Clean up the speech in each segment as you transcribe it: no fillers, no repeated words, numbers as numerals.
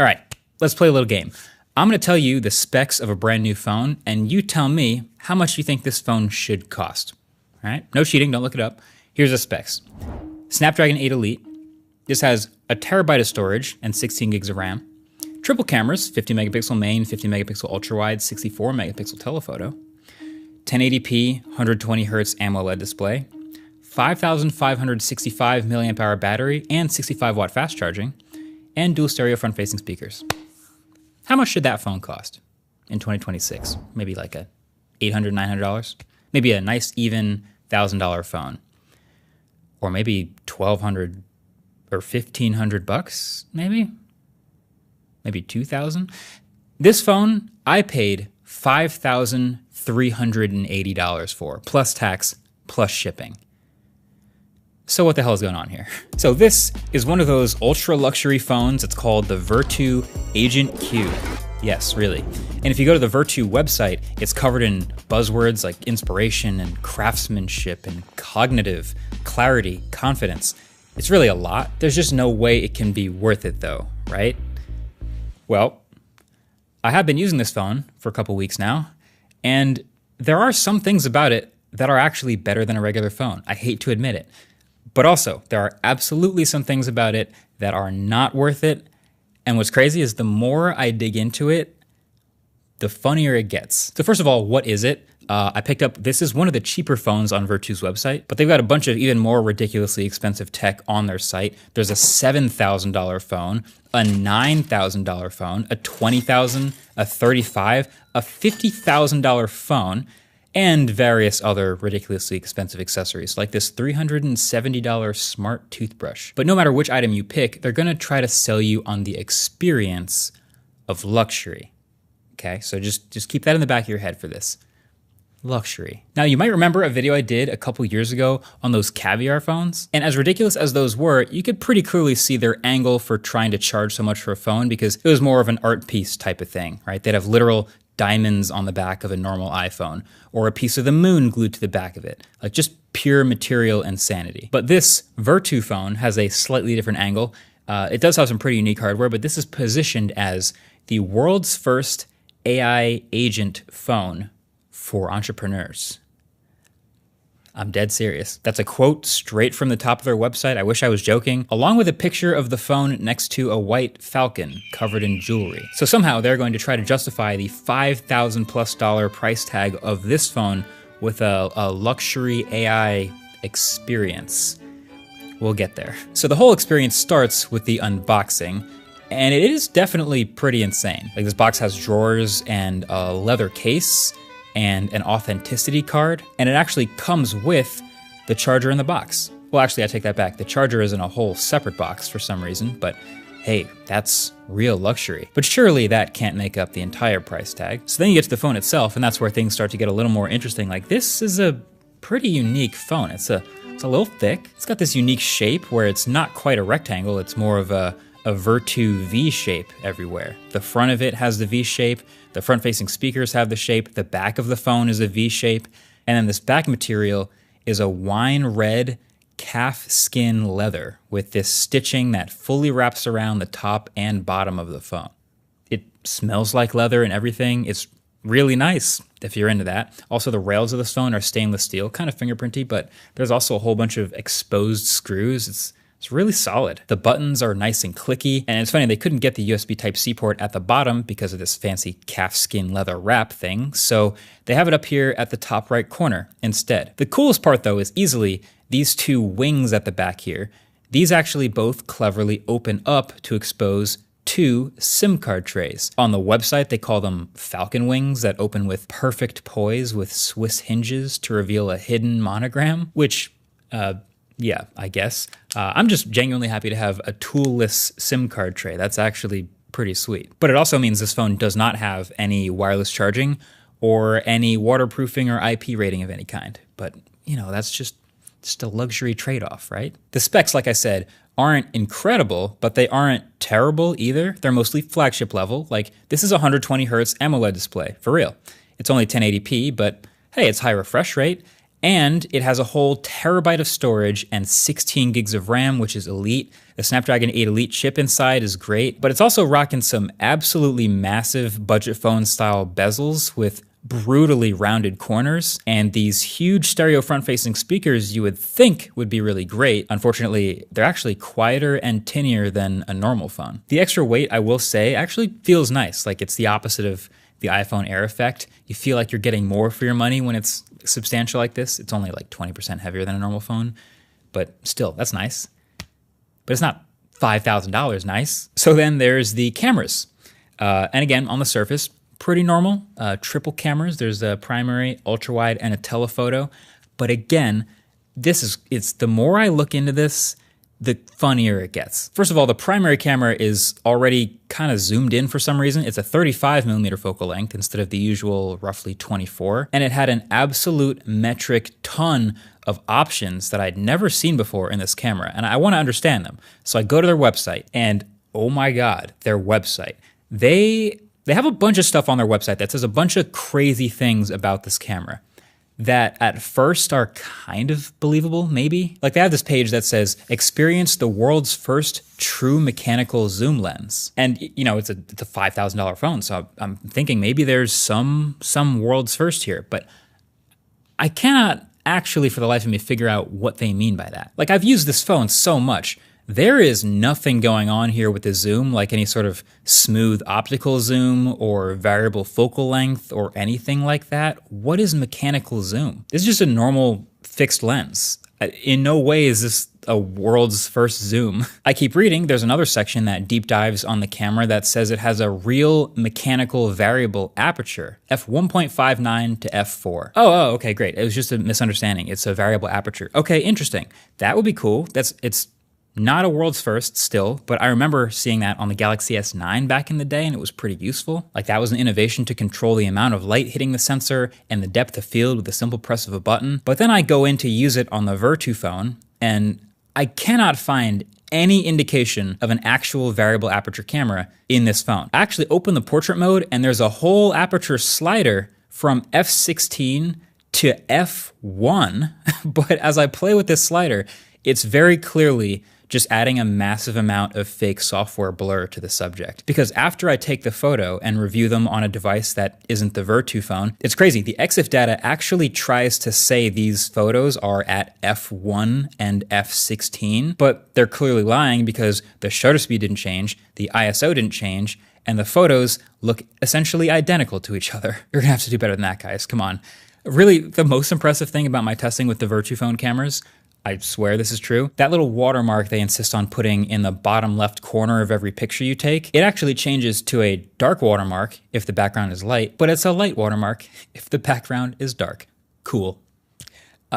All right, let's play a little game. I'm gonna tell you the specs of a brand new phone, and you tell me how much you think this phone should cost. All right, no cheating, don't look it up. Here's the specs. Snapdragon 8 Elite. This has a terabyte of storage and 16 gigs of RAM. Triple cameras, 50 megapixel main, 50 megapixel ultra wide, 64 megapixel telephoto. 1080p, 120 hertz AMOLED display. 5,565 milliamp hour battery and 65 watt fast charging. And dual stereo front facing speakers. How much should that phone cost in 2026? Maybe like a $800, $900? Maybe a nice even $1,000 phone. Or maybe $1,200 or $1,500 maybe? Maybe $2,000? This phone I paid $5,380 for, plus tax, plus shipping. So what the hell is going on here? So this is one of those ultra luxury phones. It's called the Vertu Agent Q. Yes, really. And if you go to the Vertu website, it's covered in buzzwords like inspiration and craftsmanship and cognitive, clarity, confidence. It's really a lot. There's just no way it can be worth it though, right? Well, I have been using this phone for a couple weeks now, and there are some things about it that are actually better than a regular phone. I hate to admit it. But also, there are absolutely some things about it that are not worth it. And what's crazy is the more I dig into it, the funnier it gets. So first of all, what is it? I picked up, this is one of the cheaper phones on Vertu's website, but they've got a bunch of even more ridiculously expensive tech on their site. There's a $7,000 phone, a $9,000 phone, a $20,000, a $35,000, a $50,000 phone, and various other ridiculously expensive accessories, like this $370 smart toothbrush. But no matter which item you pick, they're gonna try to sell you on the experience of luxury. Okay, so just keep that in the back of your head for this. Luxury. Now, you might remember a video I did a couple years ago on those caviar phones. And as ridiculous as those were, you could pretty clearly see their angle for trying to charge so much for a phone because it was more of an art piece type of thing, right? They'd have literal diamonds on the back of a normal iPhone, or a piece of the moon glued to the back of it, like just pure material insanity. But this Vertu phone has a slightly different angle. It does have some pretty unique hardware, but this is positioned as the world's first AI agent phone for entrepreneurs. I'm dead serious. That's a quote straight from the top of their website. I wish I was joking. Along with a picture of the phone next to a white falcon covered in jewelry. So somehow they're going to try to justify the $5,000+ price tag of this phone with a luxury AI experience. We'll get there. So the whole experience starts with the unboxing, and it is definitely pretty insane. Like, this box has drawers and a leather case and an authenticity card, and it actually comes with the charger in the box. Well, actually, I take that back. The charger is in a whole separate box for some reason, but hey, that's real luxury. But surely that can't make up the entire price tag. So then you get to the phone itself, and that's where things start to get a little more interesting. Like, this is a pretty unique phone. It's a little thick. It's got this unique shape where it's not quite a rectangle. It's more of a Vertu V shape everywhere. The front of it has the V shape, the front-facing speakers have the shape, the back of the phone is a V shape, and then this back material is a wine red calf skin leather with this stitching that fully wraps around the top and bottom of the phone. It smells like leather and everything. It's really nice if you're into that. Also, the rails of this phone are stainless steel, kind of fingerprinty, but there's also a whole bunch of exposed screws. It's really solid. The buttons are nice and clicky, and it's funny, they couldn't get the USB Type-C port at the bottom because of this fancy calfskin leather wrap thing, so they have it up here at the top right corner instead. The coolest part though is easily these two wings at the back here. These actually both cleverly open up to expose two SIM card trays. On the website, they call them falcon wings that open with perfect poise with Swiss hinges to reveal a hidden monogram, which, yeah, I guess. I'm just genuinely happy to have a toolless SIM card tray. That's actually pretty sweet. But it also means this phone does not have any wireless charging or any waterproofing or IP rating of any kind. But, you know, that's just a luxury trade-off, right? The specs, like I said, aren't incredible, but they aren't terrible either. They're mostly flagship level. Like, this is a 120 hertz AMOLED display, for real. It's only 1080p, but hey, it's high refresh rate. And it has a whole terabyte of storage and 16 gigs of RAM, which is elite. The Snapdragon 8 Elite chip inside is great, but it's also rocking some absolutely massive budget phone style bezels with brutally rounded corners and these huge stereo front-facing speakers you would think would be really great. Unfortunately, they're actually quieter and tinier than a normal phone. The extra weight, I will say, actually feels nice. Like it's the opposite of the iPhone Air effect. You feel like you're getting more for your money when it's substantial like this. It's only like 20% heavier than a normal phone, but still, that's nice. But it's not $5,000 nice. So then there's the cameras. And again, on the surface, pretty normal. Triple cameras. There's a primary, ultra wide, and a telephoto. But again, it's the more I look into this, the funnier it gets. First of all, the primary camera is already kind of zoomed in for some reason. It's a 35mm focal length instead of the usual roughly 24. And it had an absolute metric ton of options that I'd never seen before in this camera. And I want to understand them. So I go to their website and oh my God, their website. They have a bunch of stuff on their website that says a bunch of crazy things about this camera that at first are kind of believable, maybe. Like they have this page that says, experience the world's first true mechanical zoom lens. And you know, it's a $5,000 phone, so I'm thinking maybe there's some world's first here, but I cannot actually for the life of me figure out what they mean by that. Like I've used this phone so much, there is nothing going on here with the zoom, like any sort of smooth optical zoom or variable focal length or anything like that. What is mechanical zoom? This is just a normal fixed lens. In no way is this a world's first zoom. I keep reading, there's another section that deep dives on the camera that says it has a real mechanical variable aperture, f1.59 to f4. Oh, okay, great. It was just a misunderstanding. It's a variable aperture. Okay, interesting. That would be cool. It's not a world's first still, but I remember seeing that on the Galaxy S9 back in the day, and it was pretty useful. Like that was an innovation to control the amount of light hitting the sensor and the depth of field with the simple press of a button. But then I go in to use it on the Vertu phone, and I cannot find any indication of an actual variable aperture camera in this phone. I actually open the portrait mode, and there's a whole aperture slider from f16 to f1, but as I play with this slider, it's very clearly just adding a massive amount of fake software blur to the subject. Because after I take the photo and review them on a device that isn't the Vertu phone, it's crazy. The EXIF data actually tries to say these photos are at f1 and f16, but they're clearly lying because the shutter speed didn't change, the ISO didn't change, and the photos look essentially identical to each other. You're gonna have to do better than that, guys. Come on. Really, the most impressive thing about my testing with the Vertu phone cameras, I swear this is true, that little watermark they insist on putting in the bottom left corner of every picture you take, it actually changes to a dark watermark if the background is light, but it's a light watermark if the background is dark. Cool.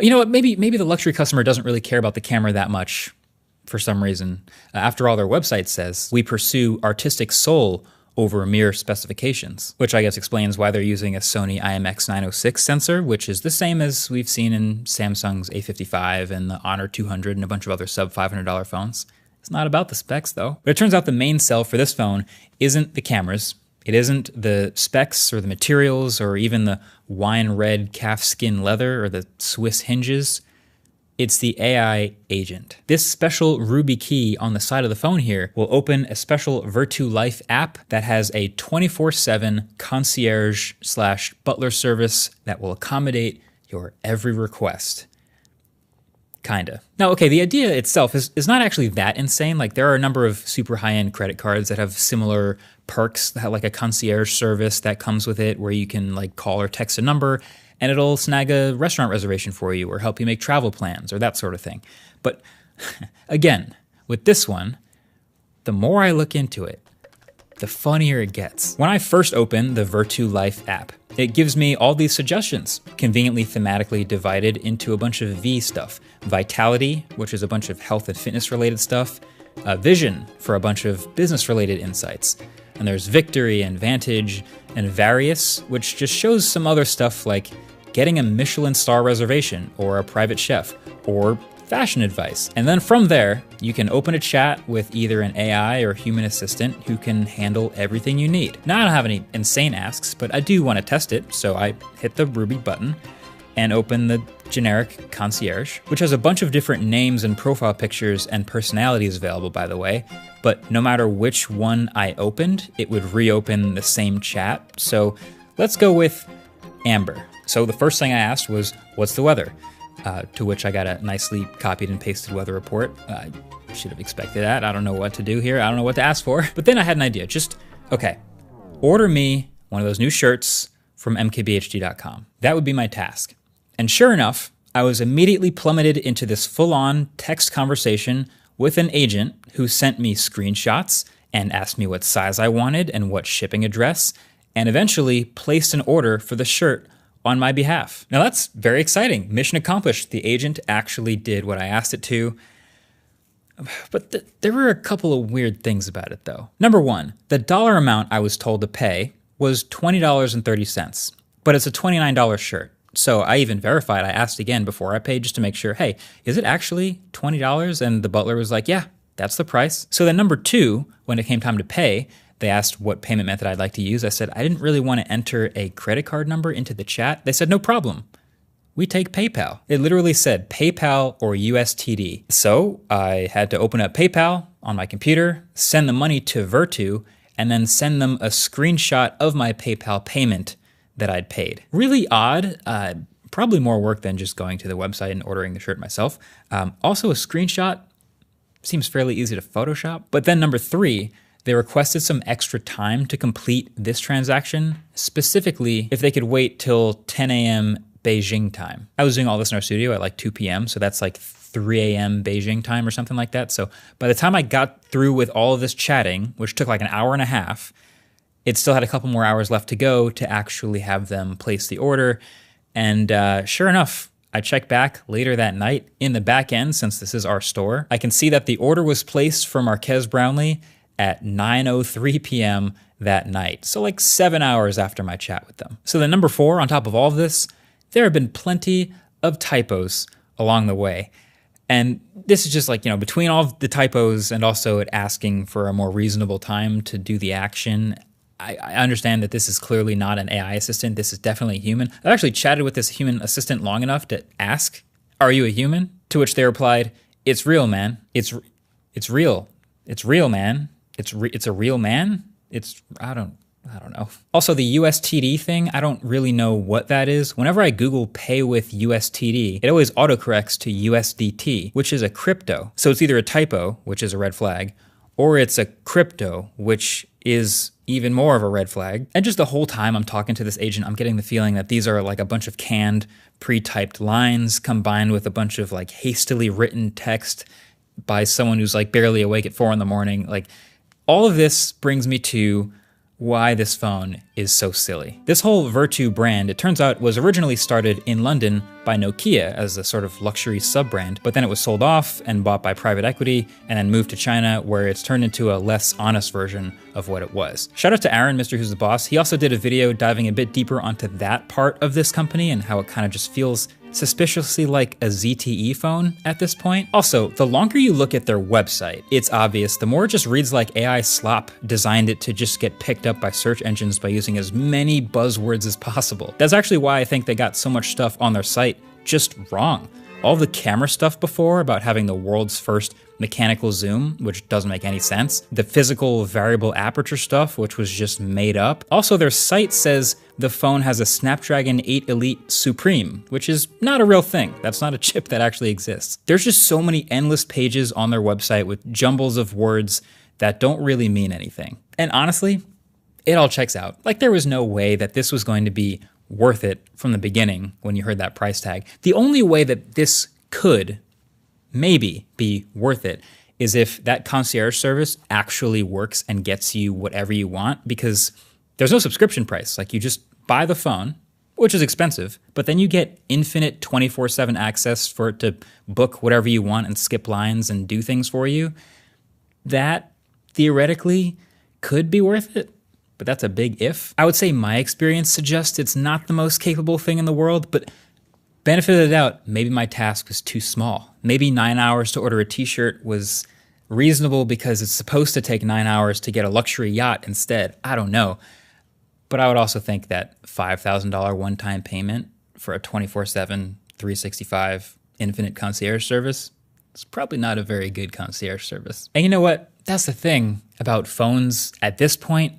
You know what, maybe the luxury customer doesn't really care about the camera that much for some reason. After all, their website says, we pursue artistic soul over mere specifications, which I guess explains why they're using a Sony IMX906 sensor, which is the same as we've seen in Samsung's A55 and the Honor 200 and a bunch of other sub $500 phones. It's not about the specs though. But it turns out the main sell for this phone isn't the cameras, it isn't the specs or the materials or even the wine red calfskin leather or the Swiss hinges. It's the AI agent. This special Ruby key on the side of the phone here will open a special Vertu Life app that has a 24/7 concierge/butler service that will accommodate your every request. Kinda. Now, okay, the idea itself is not actually that insane. Like there are a number of super high-end credit cards that have similar perks, that have like a concierge service that comes with it where you can like call or text a number and it'll snag a restaurant reservation for you or help you make travel plans or that sort of thing. But again, with this one, the more I look into it, the funnier it gets. When I first open the Vertu Life app, it gives me all these suggestions, conveniently thematically divided into a bunch of V stuff. Vitality, which is a bunch of health and fitness related stuff. Vision for a bunch of business related insights. And there's Victory and Vantage and Various, which just shows some other stuff like getting a Michelin star reservation or a private chef or fashion advice. And then from there, you can open a chat with either an AI or human assistant who can handle everything you need. Now, I don't have any insane asks, but I do want to test it, so I hit the Ruby button. and open the generic concierge, which has a bunch of different names and profile pictures and personalities available, by the way. But no matter which one I opened, it would reopen the same chat. So let's go with Amber. So the first thing I asked was, what's the weather? To which I got a nicely copied and pasted weather report. I should have expected that. I don't know what to do here. I don't know what to ask for. But then I had an idea. Okay, order me one of those new shirts from mkbhd.com. That would be my task. And sure enough, I was immediately plummeted into this full-on text conversation with an agent who sent me screenshots and asked me what size I wanted and what shipping address, and eventually placed an order for the shirt on my behalf. Now that's very exciting. Mission accomplished. The agent actually did what I asked it to. But there were a couple of weird things about it though. Number one, the dollar amount I was told to pay was $20.30, but it's a $29 shirt. So I even verified, I asked again before I paid just to make sure, hey, is it actually $20? And the butler was like, yeah, that's the price. So then number two, when it came time to pay, they asked what payment method I'd like to use. I said, I didn't really want to enter a credit card number into the chat. They said, no problem. We take PayPal. It literally said PayPal or USTD. So I had to open up PayPal on my computer, send the money to Virtu, and then send them a screenshot of my PayPal payment that I'd paid. Really odd, probably more work than just going to the website and ordering the shirt myself. Also a screenshot seems fairly easy to Photoshop. But then number three, they requested some extra time to complete this transaction, specifically if they could wait till 10 a.m. Beijing time. I was doing all this in our studio at like 2 p.m., so that's like 3 a.m. Beijing time or something like that. So by the time I got through with all of this chatting, which took like an hour and a half, it still had a couple more hours left to go to actually have them place the order. And sure enough, I checked back later that night in the back end, since this is our store. I can see that the order was placed for Marquez Brownlee at 9:03 p.m. that night. So like 7 hours after my chat with them. So then number four, on top of all of this, there have been plenty of typos along the way. And this is just like, between all of the typos and also it asking for a more reasonable time to do the action, I understand that this is clearly not an AI assistant. This is definitely a human. I've actually chatted with this human assistant long enough to ask, are you a human? To which they replied, it's real, man. It's real. It's real, man. It's a real man. I don't know. Also, the USTD thing, I don't really know what that is. Whenever I Google pay with USTD, it always autocorrects to USDT, which is a crypto. So it's either a typo, which is a red flag, or it's a crypto, which is even more of a red flag. And just the whole time I'm talking to this agent, I'm getting the feeling that these are like a bunch of canned, pre-typed lines combined with a bunch of like hastily written text by someone who's like barely awake at 4 a.m. Like all of this brings me to why this phone is so silly. This whole Virtu brand, it turns out, was originally started in London by Nokia as a sort of luxury sub-brand, but then it was sold off and bought by private equity and then moved to China, where it's turned into a less honest version of what it was. Shout out to Aaron, Mr. Who's the Boss. He also did a video diving a bit deeper onto that part of this company and how it kind of just feels suspiciously like a ZTE phone at this point. Also, the longer you look at their website, it's obvious, the more it just reads like AI slop designed it to just get picked up by search engines by using as many buzzwords as possible. That's actually why I think they got so much stuff on their site just wrong. All the camera stuff before about having the world's first mechanical zoom, which doesn't make any sense. The physical variable aperture stuff, which was just made up. Also, their site says the phone has a Snapdragon 8 Elite Supreme, which is not a real thing. That's not a chip that actually exists. There's just so many endless pages on their website with jumbles of words that don't really mean anything. And honestly, it all checks out. Like, there was no way that this was going to be worth it from the beginning when you heard that price tag. The only way that this could maybe be worth it is if that concierge service actually works and gets you whatever you want, because there's no subscription price. Like, you just buy the phone, which is expensive, but then you get infinite 24/7 access for it to book whatever you want and skip lines and do things for you. That theoretically could be worth it, but that's a big if. I would say my experience suggests it's not the most capable thing in the world, but benefit of the doubt, maybe my task was too small. Maybe 9 hours to order a t-shirt was reasonable because it's supposed to take 9 hours to get a luxury yacht instead. I don't know. But I would also think that $5,000 one-time payment for a 24/7, 365 infinite concierge service, it's probably not a very good concierge service. And you know what? That's the thing about phones at this point.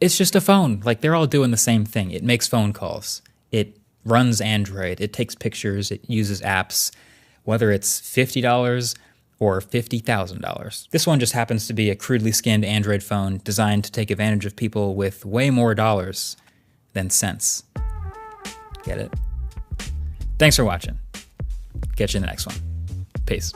It's just a phone. Like, they're all doing the same thing. It makes phone calls. It runs Android. It takes pictures. It uses apps, whether it's $50 or $50,000. This one just happens to be a crudely skinned Android phone designed to take advantage of people with way more dollars than cents. Get it? Thanks for watching. Catch you in the next one. Peace.